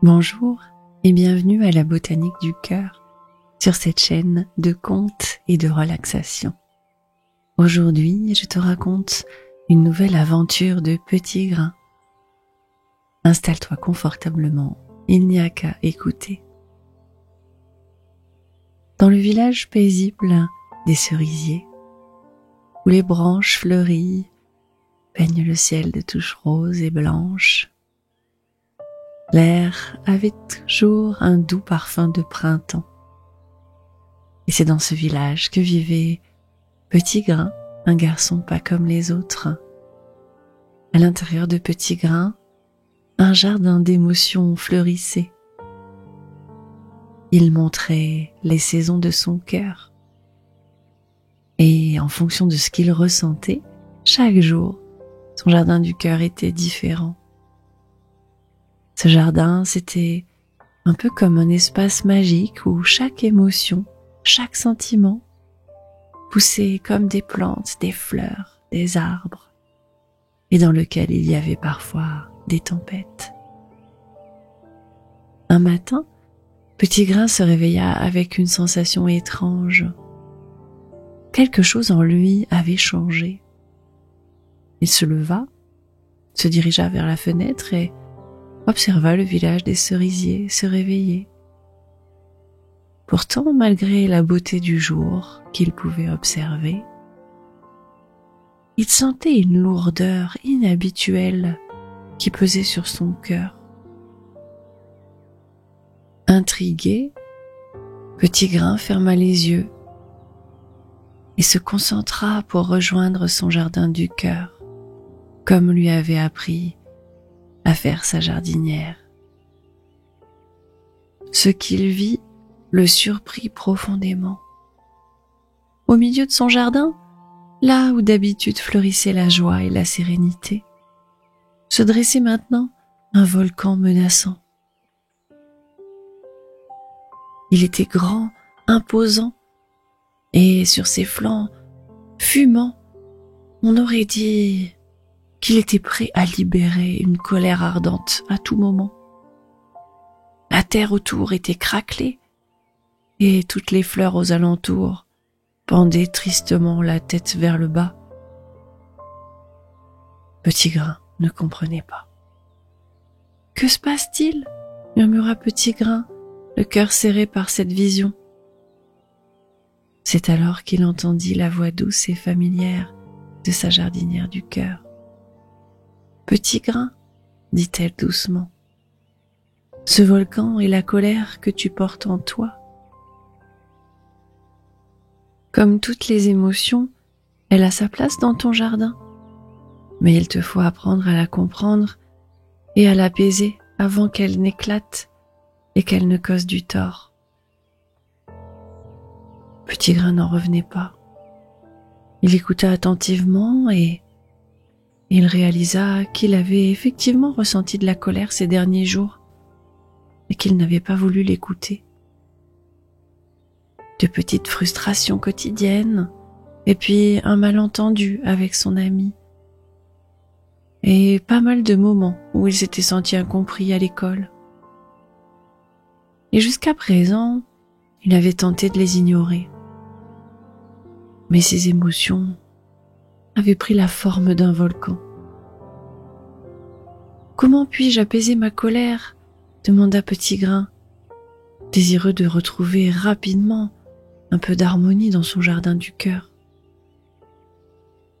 Bonjour et bienvenue à la Botanique du Cœur, sur cette chaîne de contes et de relaxation. Aujourd'hui, je te raconte une nouvelle aventure de Petit Grain. Installe-toi confortablement, il n'y a qu'à écouter. Dans le village paisible des cerisiers, où les branches fleuries peignent le ciel de touches roses et blanches, l'air avait toujours un doux parfum de printemps. Et c'est dans ce village que vivait Petit Grain, un garçon pas comme les autres. À l'intérieur de Petit Grain, un jardin d'émotions fleurissait. Il montrait les saisons de son cœur. Et en fonction de ce qu'il ressentait, chaque jour, son jardin du cœur était différent. Ce jardin, c'était un peu comme un espace magique où chaque émotion, chaque sentiment poussait comme des plantes, des fleurs, des arbres, et dans lequel il y avait parfois des tempêtes. Un matin, Petit Grain se réveilla avec une sensation étrange. Quelque chose en lui avait changé. Il se leva, se dirigea vers la fenêtre et observa le village des cerisiers se réveiller. Pourtant, malgré la beauté du jour qu'il pouvait observer, il sentait une lourdeur inhabituelle qui pesait sur son cœur. Intrigué, Petit Grain ferma les yeux et se concentra pour rejoindre son jardin du cœur, comme lui avait appris à faire sa jardinière. Ce qu'il vit le surprit profondément. Au milieu de son jardin, là où d'habitude fleurissaient la joie et la sérénité, se dressait maintenant un volcan menaçant. Il était grand, imposant, et sur ses flancs fumants, on aurait dit qu'il était prêt à libérer une colère ardente à tout moment. La terre autour était craquelée et toutes les fleurs aux alentours pendaient tristement la tête vers le bas. Petit Grain ne comprenait pas. « Que se passe-t-il » murmura Petit Grain, le cœur serré par cette vision. C'est alors qu'il entendit la voix douce et familière de sa jardinière du cœur. « Petit Grain, dit-elle doucement, ce volcan est la colère que tu portes en toi. Comme toutes les émotions, elle a sa place dans ton jardin, mais il te faut apprendre à la comprendre et à l'apaiser avant qu'elle n'éclate et qu'elle ne cause du tort. » Petit Grain n'en revenait pas. Il écouta attentivement et il réalisa qu'il avait effectivement ressenti de la colère ces derniers jours et qu'il n'avait pas voulu l'écouter. De petites frustrations quotidiennes et puis un malentendu avec son ami et pas mal de moments où il s'était senti incompris à l'école. Et jusqu'à présent, il avait tenté de les ignorer. Mais ses émotions avaient pris la forme d'un volcan. « Comment puis-je apaiser ma colère ?» demanda Petit Grain, désireux de retrouver rapidement un peu d'harmonie dans son jardin du cœur.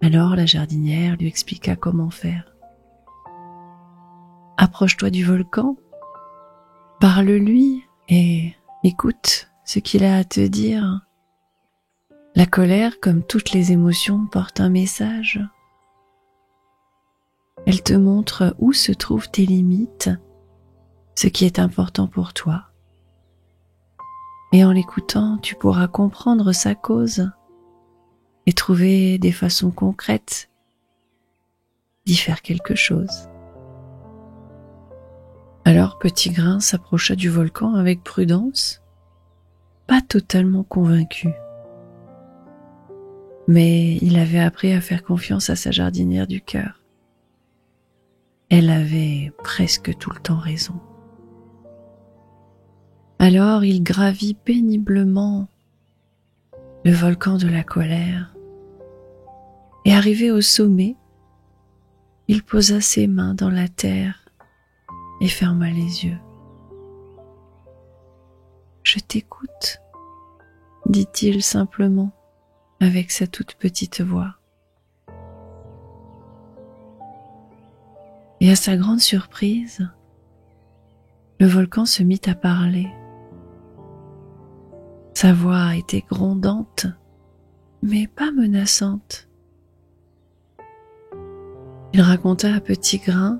Alors la jardinière lui expliqua comment faire. « Approche-toi du volcan, parle-lui et écoute ce qu'il a à te dire. La colère, comme toutes les émotions, porte un message. Elle te montre où se trouvent tes limites, ce qui est important pour toi. Et en l'écoutant, tu pourras comprendre sa cause et trouver des façons concrètes d'y faire quelque chose. » Alors Petit Grain s'approcha du volcan avec prudence, pas totalement convaincu. Mais il avait appris à faire confiance à sa jardinière du cœur. Elle avait presque tout le temps raison. Alors il gravit péniblement le volcan de la colère, et arrivé au sommet, il posa ses mains dans la terre et ferma les yeux. « Je t'écoute », dit-il simplement avec sa toute petite voix. Et à sa grande surprise, le volcan se mit à parler. Sa voix était grondante, mais pas menaçante. Il raconta à Petit Grain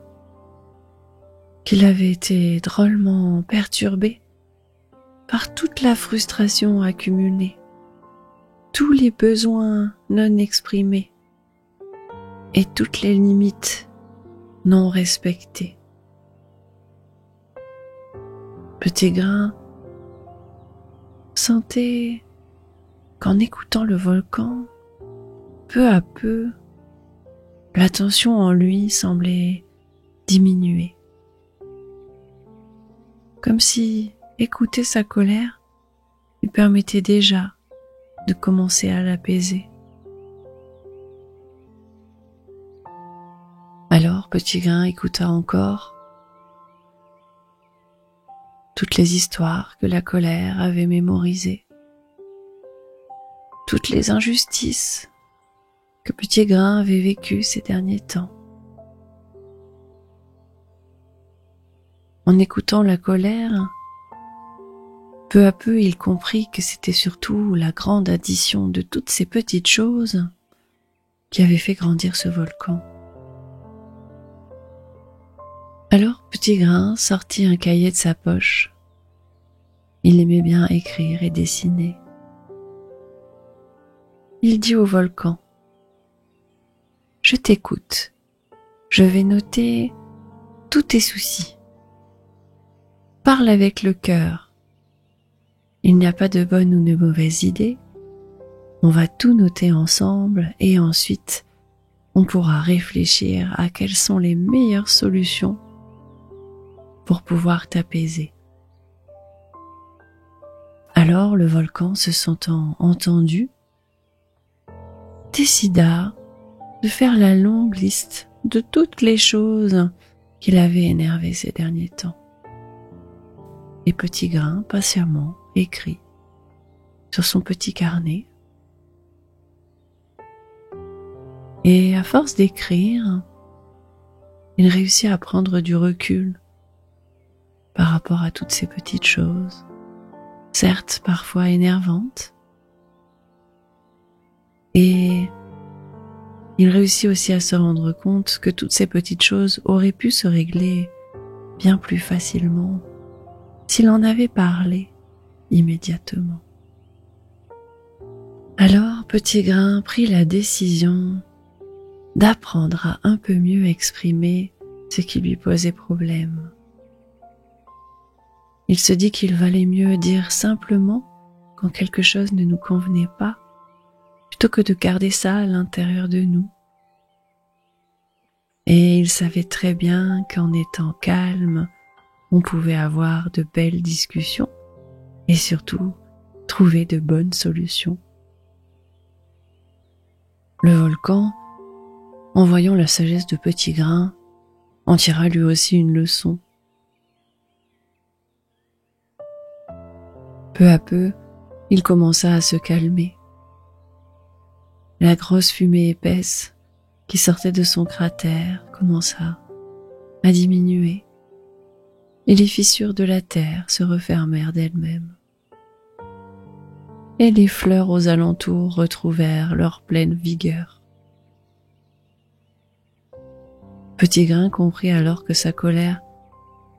qu'il avait été drôlement perturbé par toute la frustration accumulée, tous les besoins non exprimés et toutes les limites non respectées. Petit Grain sentait qu'en écoutant le volcan, peu à peu, la tension en lui semblait diminuer. Comme si écouter sa colère lui permettait déjà de commencer à l'apaiser. Alors Petit Grain écouta encore toutes les histoires que la colère avait mémorisées, toutes les injustices que Petit Grain avait vécues ces derniers temps. En écoutant la colère, peu à peu il comprit que c'était surtout la grande addition de toutes ces petites choses qui avait fait grandir ce volcan. Alors Petit Grain sortit un cahier de sa poche. Il aimait bien écrire et dessiner. Il dit au volcan : « Je t'écoute. Je vais noter tous tes soucis. Parle avec le cœur. Il n'y a pas de bonne ou de mauvaise idée. On va tout noter ensemble et ensuite on pourra réfléchir à quelles sont les meilleures solutions pour pouvoir t'apaiser. » Alors le volcan, se sentant entendu, décida de faire la longue liste de toutes les choses qui l'avaient énervé ces derniers temps. Et Petit Grain, patiemment, écrit sur son petit carnet. Et à force d'écrire, il réussit à prendre du recul par rapport à toutes ces petites choses, certes parfois énervantes. Et il réussit aussi à se rendre compte que toutes ces petites choses auraient pu se régler bien plus facilement s'il en avait parlé immédiatement. Alors Petit Grain prit la décision d'apprendre à un peu mieux exprimer ce qui lui posait problème. Il se dit qu'il valait mieux dire simplement quand quelque chose ne nous convenait pas, plutôt que de garder ça à l'intérieur de nous. Et il savait très bien qu'en étant calme, on pouvait avoir de belles discussions et surtout trouver de bonnes solutions. Le volcan, en voyant la sagesse de Petit Grain, en tira lui aussi une leçon. Peu à peu, il commença à se calmer. La grosse fumée épaisse qui sortait de son cratère commença à diminuer et les fissures de la terre se refermèrent d'elles-mêmes. Et les fleurs aux alentours retrouvèrent leur pleine vigueur. Petit Grain comprit alors que sa colère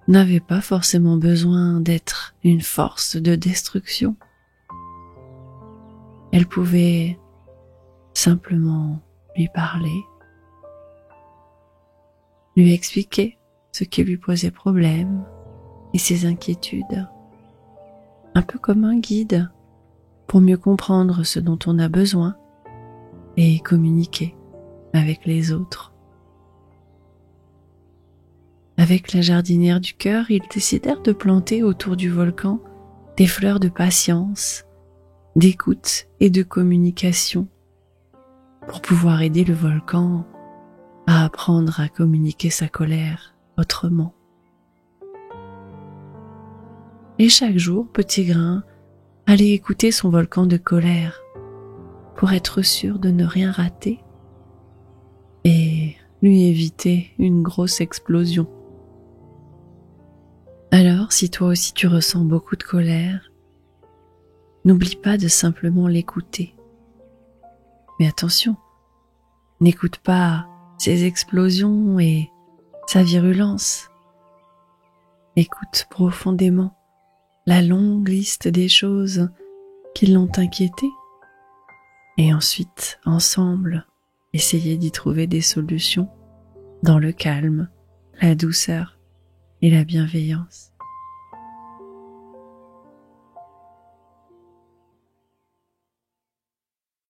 n'avait pas forcément besoin d'être une force de destruction. Elle pouvait simplement lui parler, lui expliquer ce qui lui posait problème et ses inquiétudes, un peu comme un guide pour mieux comprendre ce dont on a besoin et communiquer avec les autres. Avec la jardinière du cœur, ils décidèrent de planter autour du volcan des fleurs de patience, d'écoute et de communication pour pouvoir aider le volcan à apprendre à communiquer sa colère autrement. Et chaque jour, Petit Grain allait écouter son volcan de colère pour être sûr de ne rien rater et lui éviter une grosse explosion. Alors, si toi aussi tu ressens beaucoup de colère, n'oublie pas de simplement l'écouter. Mais attention, n'écoute pas ses explosions et sa virulence. Écoute profondément la longue liste des choses qui l'ont inquiété et ensuite, ensemble, essayez d'y trouver des solutions dans le calme, la douceur et la bienveillance.